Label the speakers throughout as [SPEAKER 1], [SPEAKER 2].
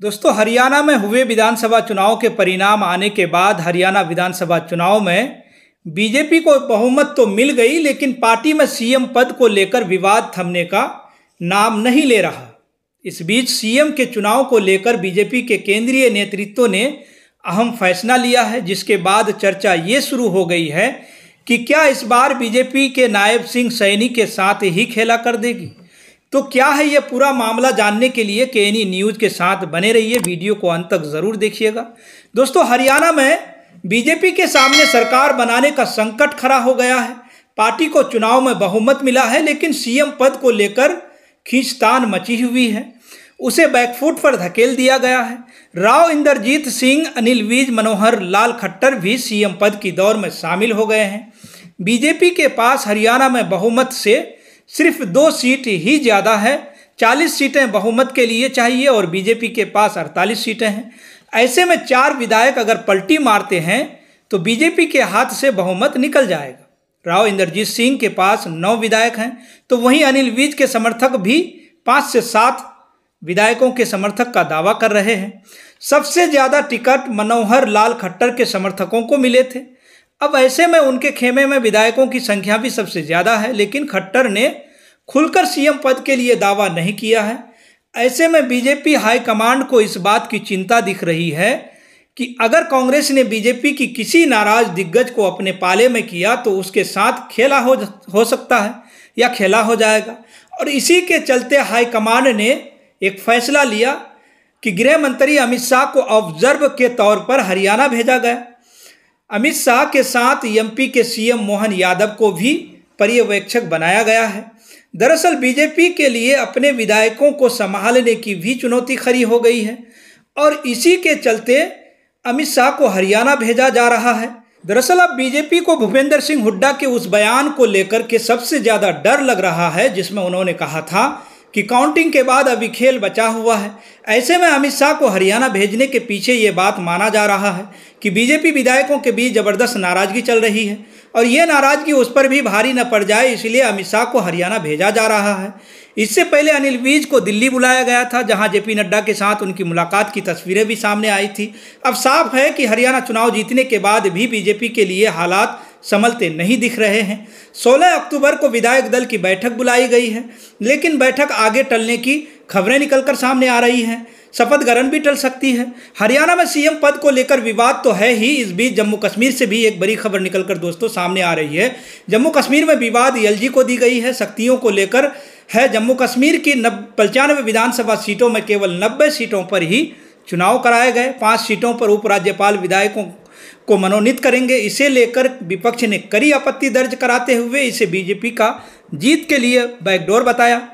[SPEAKER 1] दोस्तों, हरियाणा में हुए विधानसभा चुनाव के परिणाम आने के बाद हरियाणा विधानसभा चुनाव में बीजेपी को बहुमत तो मिल गई, लेकिन पार्टी में सीएम पद को लेकर विवाद थमने का नाम नहीं ले रहा। इस बीच सीएम के चुनाव को लेकर बीजेपी के केंद्रीय नेतृत्व ने अहम फैसला लिया है, जिसके बाद चर्चा ये शुरू हो गई है कि क्या इस बार बीजेपी के नायब सिंह सैनी के साथ ही खेला कर देगी। तो क्या है ये पूरा मामला, जानने के लिए केएनई न्यूज़ के साथ बने रहिए, वीडियो को अंत तक ज़रूर देखिएगा। दोस्तों, हरियाणा में बीजेपी के सामने सरकार बनाने का संकट खड़ा हो गया है। पार्टी को चुनाव में बहुमत मिला है, लेकिन सीएम पद को लेकर खींचतान मची हुई है। उसे बैकफुट पर धकेल दिया गया है। राव इंद्रजीत सिंह, अनिल विज, मनोहर लाल खट्टर भी सीएम पद की दौड़ में शामिल हो गए हैं। बीजेपी के पास हरियाणा में बहुमत से सिर्फ 2 सीट ही ज़्यादा है। 40 सीटें बहुमत के लिए चाहिए और बीजेपी के पास 48 सीटें हैं। ऐसे में 4 विधायक अगर पलटी मारते हैं तो बीजेपी के हाथ से बहुमत निकल जाएगा। राव इंद्रजीत सिंह के पास 9 विधायक हैं, तो वहीं अनिल विज के समर्थक भी 5 से 7 विधायकों के समर्थक का दावा कर रहे हैं। सबसे ज़्यादा टिकट मनोहर लाल खट्टर के समर्थकों को मिले थे। अब ऐसे में उनके खेमे में विधायकों की संख्या भी सबसे ज़्यादा है, लेकिन खट्टर ने खुलकर सीएम पद के लिए दावा नहीं किया है। ऐसे में बीजेपी हाईकमांड को इस बात की चिंता दिख रही है कि अगर कांग्रेस ने बीजेपी की किसी नाराज दिग्गज को अपने पाले में किया तो उसके साथ खेला हो सकता है या खेला हो जाएगा। और इसी के चलते हाईकमांड ने एक फैसला लिया कि गृह मंत्री अमित शाह को ऑब्जर्व के तौर पर हरियाणा भेजा गया। अमित शाह के साथ एमपी के सीएम मोहन यादव को भी पर्यवेक्षक बनाया गया है। दरअसल बीजेपी के लिए अपने विधायकों को संभालने की भी चुनौती खड़ी हो गई है और इसी के चलते अमित शाह को हरियाणा भेजा जा रहा है। दरअसल अब बीजेपी को भूपेंद्र सिंह हुड्डा के उस बयान को लेकर के सबसे ज़्यादा डर लग रहा है, जिसमें उन्होंने कहा था कि काउंटिंग के बाद अभी खेल बचा हुआ है। ऐसे में अमित शाह को हरियाणा भेजने के पीछे ये बात माना जा रहा है कि बीजेपी विधायकों के बीच ज़बरदस्त नाराज़गी चल रही है और ये नाराज़गी उस पर भी भारी न पड़ जाए, इसलिए अमित शाह को हरियाणा भेजा जा रहा है। इससे पहले अनिल विज को दिल्ली बुलाया गया था, जहां जेपी नड्डा के साथ उनकी मुलाकात की तस्वीरें भी सामने आई थी। अब साफ है कि हरियाणा चुनाव जीतने के बाद भी बीजेपी के लिए हालात संभलते नहीं दिख रहे हैं। 16 अक्टूबर को विधायक दल की बैठक बुलाई गई है, लेकिन बैठक आगे टलने की खबरें निकलकर सामने आ रही हैं। शपथ ग्रहण भी टल सकती है। हरियाणा में सीएम पद को लेकर विवाद तो है ही, इस बीच जम्मू कश्मीर से भी एक बड़ी खबर निकलकर दोस्तों सामने आ रही है। जम्मू कश्मीर में विवाद एलजी को दी गई है, शक्तियों को लेकर है। जम्मू कश्मीर की 95 विधानसभा सीटों में केवल 90 सीटों पर ही चुनाव कराए गए। 5 सीटों पर उपराज्यपाल विधायकों को मनोनीत करेंगे। इसे लेकर विपक्ष ने कड़ी आपत्ति दर्ज कराते हुए इसे बीजेपी का जीत के लिए बैकडोर बताया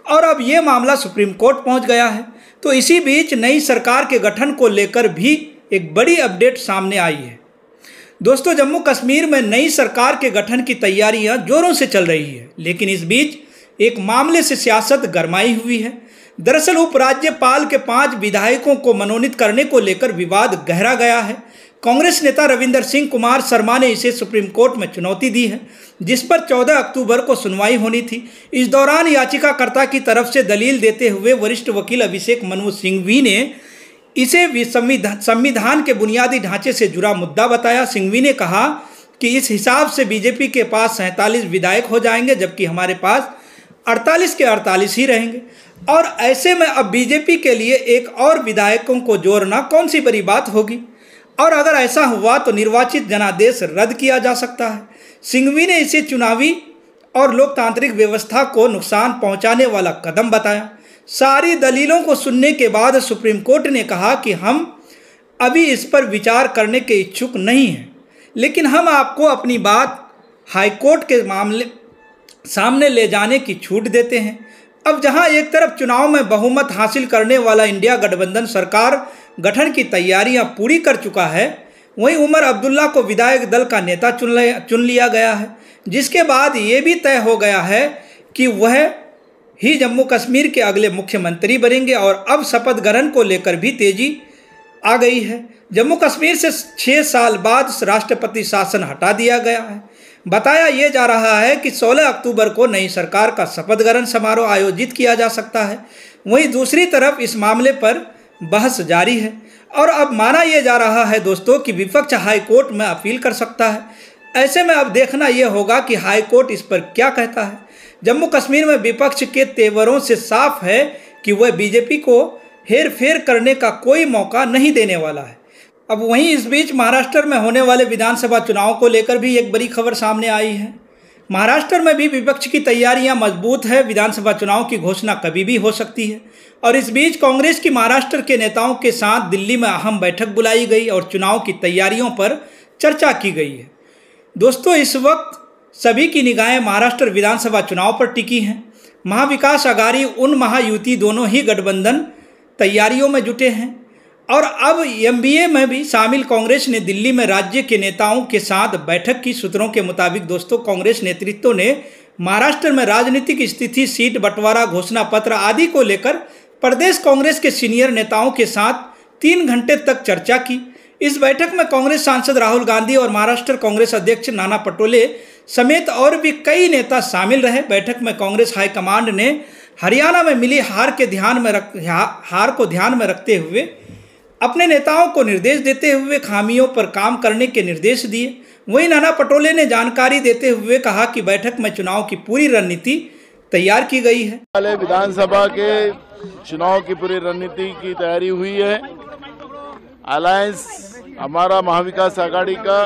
[SPEAKER 1] और अब ये मामला सुप्रीम कोर्ट पहुंच गया है। तो इसी बीच नई सरकार के गठन को लेकर भी एक बड़ी अपडेट सामने आई है। दोस्तों, जम्मू कश्मीर में नई सरकार के गठन की तैयारियां जोरों से चल रही है, लेकिन इस बीच एक मामले से सियासत गरमाई हुई है। दरअसल उपराज्यपाल के 5 विधायकों को मनोनीत करने को लेकर विवाद गहरा गया है। कांग्रेस नेता रविंदर सिंह कुमार शर्मा ने इसे सुप्रीम कोर्ट में चुनौती दी है, जिस पर 14 अक्टूबर को सुनवाई होनी थी। इस दौरान याचिकाकर्ता की तरफ से दलील देते हुए वरिष्ठ वकील अभिषेक मनु सिंघवी ने इसे संविधान के बुनियादी ढांचे से जुड़ा मुद्दा बताया। सिंघवी ने कहा कि इस हिसाब से बीजेपी के पास 47 विधायक हो जाएंगे, जबकि हमारे पास 48 के 48 ही रहेंगे और ऐसे में अब बीजेपी के लिए एक और विधायकों को जोड़ना कौन सी बड़ी बात होगी और अगर ऐसा हुआ तो निर्वाचित जनादेश रद्द किया जा सकता है। सिंघवी ने इसे चुनावी और लोकतांत्रिक व्यवस्था को नुकसान पहुंचाने वाला कदम बताया। सारी दलीलों को सुनने के बाद सुप्रीम कोर्ट ने कहा कि हम अभी इस पर विचार करने के इच्छुक नहीं हैं, लेकिन हम आपको अपनी बात हाईकोर्ट के मामले सामने ले जाने की छूट देते हैं। अब जहां एक तरफ चुनाव में बहुमत हासिल करने वाला इंडिया गठबंधन सरकार गठन की तैयारियां पूरी कर चुका है, वहीं उमर अब्दुल्ला को विधायक दल का नेता चुन लिया गया है, जिसके बाद ये भी तय हो गया है कि वह ही जम्मू कश्मीर के अगले मुख्यमंत्री बनेंगे और अब शपथ ग्रहण को लेकर भी तेजी आ गई है। जम्मू कश्मीर से 6 साल बाद राष्ट्रपति शासन हटा दिया गया है। बताया ये जा रहा है कि 16 अक्टूबर को नई सरकार का शपथ ग्रहण समारोह आयोजित किया जा सकता है। वहीं दूसरी तरफ इस मामले पर बहस जारी है और अब माना यह जा रहा है दोस्तों कि विपक्ष हाई कोर्ट में अपील कर सकता है। ऐसे में अब देखना यह होगा कि हाई कोर्ट इस पर क्या कहता है। जम्मू कश्मीर में विपक्ष के तेवरों से साफ है कि वह बीजेपी को हेर फेर करने का कोई मौका नहीं देने वाला है। अब वहीं इस बीच महाराष्ट्र में होने वाले विधानसभा चुनाव को लेकर भी एक बड़ी खबर सामने आई है। महाराष्ट्र में भी विपक्ष की तैयारियां मजबूत है। विधानसभा चुनाव की घोषणा कभी भी हो सकती है और इस बीच कांग्रेस की महाराष्ट्र के नेताओं के साथ दिल्ली में अहम बैठक बुलाई गई और चुनाव की तैयारियों पर चर्चा की गई है। दोस्तों, इस वक्त सभी की निगाहें महाराष्ट्र विधानसभा चुनाव पर टिकी हैं। महाविकास आघाड़ी उन महायुति दोनों ही गठबंधन तैयारियों में जुटे हैं और अब एमबीए में भी शामिल कांग्रेस ने दिल्ली में राज्य के नेताओं के साथ बैठक की। सूत्रों के मुताबिक दोस्तों, कांग्रेस नेतृत्व ने महाराष्ट्र में राजनीतिक स्थिति, सीट बंटवारा, घोषणा पत्र आदि को लेकर प्रदेश कांग्रेस के सीनियर नेताओं के साथ 3 घंटे तक चर्चा की। इस बैठक में कांग्रेस सांसद राहुल गांधी और महाराष्ट्र कांग्रेस अध्यक्ष नाना पटोले समेत और भी कई नेता शामिल रहे। बैठक में कांग्रेस हाईकमांड ने हरियाणा में मिली हार को ध्यान में रखते हुए अपने नेताओं को निर्देश देते हुए खामियों पर काम करने के निर्देश दिए। वहीं नाना पटोले ने जानकारी देते हुए कहा कि बैठक में चुनाव की पूरी रणनीति तैयार की गई है।
[SPEAKER 2] विधानसभा के चुनाव की पूरी रणनीति की तैयारी हुई है। अलायंस हमारा महाविकास आघाड़ी का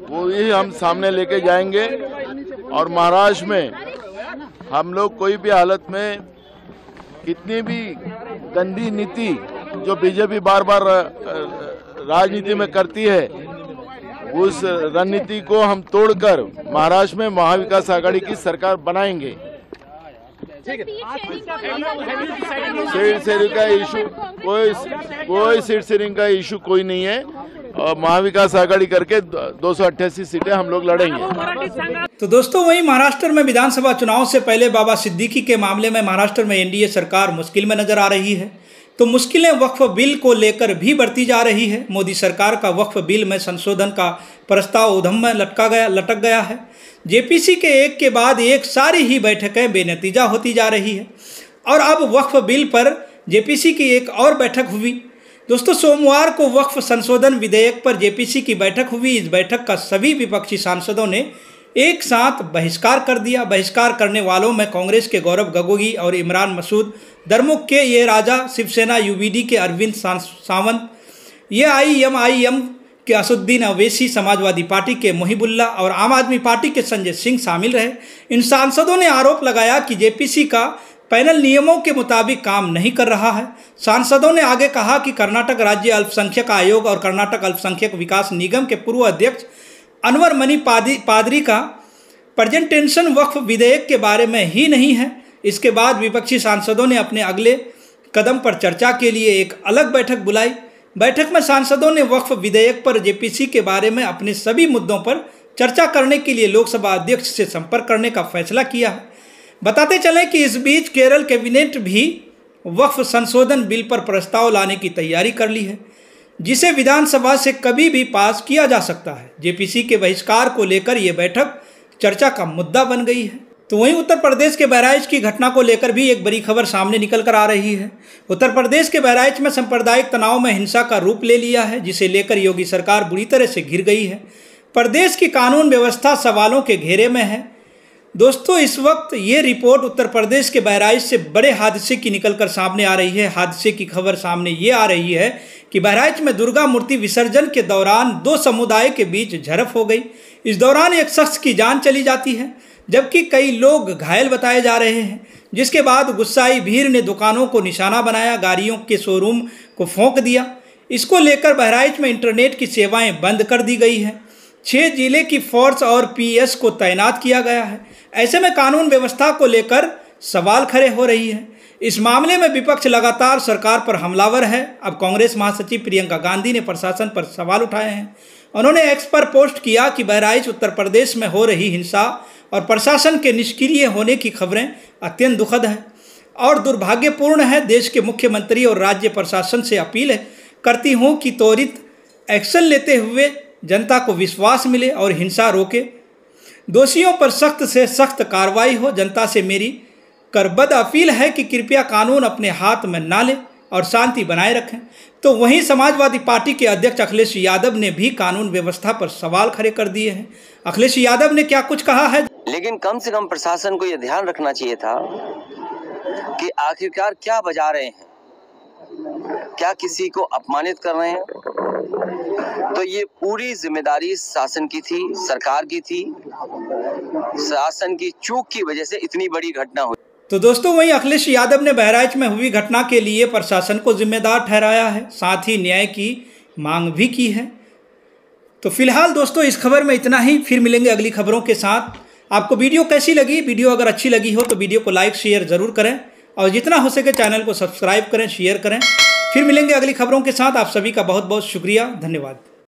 [SPEAKER 2] वो ही हम सामने लेके जाएंगे और महाराष्ट्र में हम लोग कोई भी हालत में कितनी भी गंदी नीति जो बीजेपी बार बार राजनीति में करती है उस रणनीति को हम तोड़कर महाराष्ट्र में महाविकास आघाड़ी की सरकार बनाएंगे। सीट शेयरिंग का इशू कोई सीट शेयरिंग का इशू कोई नहीं है और महाविकास आघाड़ी करके 288 सीटें हम लोग लड़ेंगे।
[SPEAKER 1] तो दोस्तों, वहीं महाराष्ट्र में विधानसभा चुनाव से पहले बाबा सिद्दीकी के मामले में महाराष्ट्र में एनडीए सरकार मुश्किल में नजर आ रही है। तो मुश्किलें वक्फ बिल को लेकर भी बढ़ती जा रही है। मोदी सरकार का वक्फ बिल में संशोधन का प्रस्ताव उधम में लटक गया है। जेपीसी के एक के बाद एक सारी ही बैठकें बेनतीजा होती जा रही है और अब वक्फ बिल पर जेपीसी की एक और बैठक हुई। दोस्तों, सोमवार को वक्फ संशोधन विधेयक पर जेपीसी की बैठक हुई। इस बैठक का सभी विपक्षी सांसदों ने एक साथ बहिष्कार कर दिया। बहिष्कार करने वालों में कांग्रेस के गौरव गोगोई और इमरान मसूद, द्रमुक के ये राजा, शिवसेना यूबीडी के अरविंद सावंत, एआईएमआईएम के असुद्दीन अवैसी, समाजवादी पार्टी के मोहिबुल्ला और आम आदमी पार्टी के संजय सिंह शामिल रहे। इन सांसदों ने आरोप लगाया कि जेपीसी का पैनल नियमों के मुताबिक काम नहीं कर रहा है। सांसदों ने आगे कहा कि कर्नाटक राज्य अल्पसंख्यक आयोग और कर्नाटक अल्पसंख्यक विकास निगम के पूर्व अध्यक्ष अनवर मनी पादरी का प्रेजेंटेशन वक्फ विधेयक के बारे में ही नहीं है। इसके बाद विपक्षी सांसदों ने अपने अगले कदम पर चर्चा के लिए एक अलग बैठक बुलाई। बैठक में सांसदों ने वक्फ विधेयक पर जेपीसी के बारे में अपने सभी मुद्दों पर चर्चा करने के लिए लोकसभा अध्यक्ष से संपर्क करने का फैसला किया है। बताते चलें कि इस बीच केरल कैबिनेट भी वक्फ संशोधन बिल पर प्रस्ताव लाने की तैयारी कर ली है, जिसे विधानसभा से कभी भी पास किया जा सकता है। जेपीसी के बहिष्कार को लेकर यह बैठक चर्चा का मुद्दा बन गई है। तो वहीं उत्तर प्रदेश के बहराइच की घटना को लेकर भी एक बड़ी खबर सामने निकल कर आ रही है। उत्तर प्रदेश के बहराइच में सांप्रदायिक तनाव में हिंसा का रूप ले लिया है, जिसे लेकर योगी सरकार बुरी तरह से घिर गई है। प्रदेश की कानून व्यवस्था सवालों के घेरे में है। दोस्तों, इस वक्त ये रिपोर्ट उत्तर प्रदेश के बहराइच से बड़े हादसे की निकलकर सामने आ रही है। हादसे की खबर सामने ये आ रही है कि बहराइच में दुर्गा मूर्ति विसर्जन के दौरान 2 समुदाय के बीच झड़प हो गई। इस दौरान एक शख्स की जान चली जाती है, जबकि कई लोग घायल बताए जा रहे हैं। जिसके बाद गुस्साई भीड़ ने दुकानों को निशाना बनाया, गाड़ियों के शोरूम को फूंक दिया। इसको लेकर बहराइच में इंटरनेट की सेवाएं बंद कर दी गई हैं। 6 जिले की फोर्स और पीएस को तैनात किया गया है। ऐसे में कानून व्यवस्था को लेकर सवाल खड़े हो रही है। इस मामले में विपक्ष लगातार सरकार पर हमलावर है। अब कांग्रेस महासचिव प्रियंका गांधी ने प्रशासन पर सवाल उठाए हैं। उन्होंने एक्स पर पोस्ट किया कि बहराइच उत्तर प्रदेश में हो रही हिंसा और प्रशासन के निष्क्रिय होने की खबरें अत्यंत दुखद है और दुर्भाग्यपूर्ण है। देश के मुख्यमंत्री और राज्य प्रशासन से अपील करती हूँ कि त्वरित एक्शन लेते हुए जनता को विश्वास मिले और हिंसा रोके। दोषियों पर सख्त से सख्त कार्रवाई हो। जनता से मेरी करबद्ध अपील है कि कृपया कानून अपने हाथ में ना ले और शांति बनाए रखें। तो वहीं समाजवादी पार्टी के अध्यक्ष अखिलेश यादव ने भी कानून व्यवस्था पर सवाल खड़े कर दिए हैं। अखिलेश यादव ने क्या कुछ कहा है।
[SPEAKER 3] लेकिन कम से कम प्रशासन को यह ध्यान रखना चाहिए था कि आखिरकार क्या बजा रहे हैं, क्या किसी को अपमानित कर रहे हैं। तो ये पूरी जिम्मेदारी शासन की थी, सरकार की थी। शासन की चूक की वजह से इतनी बड़ी घटना हुई।
[SPEAKER 1] तो दोस्तों, वहीं अखिलेश यादव ने बहराइच में हुई घटना के लिए प्रशासन को जिम्मेदार ठहराया है, साथ ही न्याय की मांग भी की है। तो फिलहाल दोस्तों, इस खबर में इतना ही। फिर मिलेंगे अगली खबरों के साथ। आपको वीडियो कैसी लगी? वीडियो अगर अच्छी लगी हो तो वीडियो को लाइक शेयर ज़रूर करें और जितना हो सके चैनल को सब्सक्राइब करें, शेयर करें। फिर मिलेंगे अगली खबरों के साथ। आप सभी का बहुत बहुत शुक्रिया, धन्यवाद।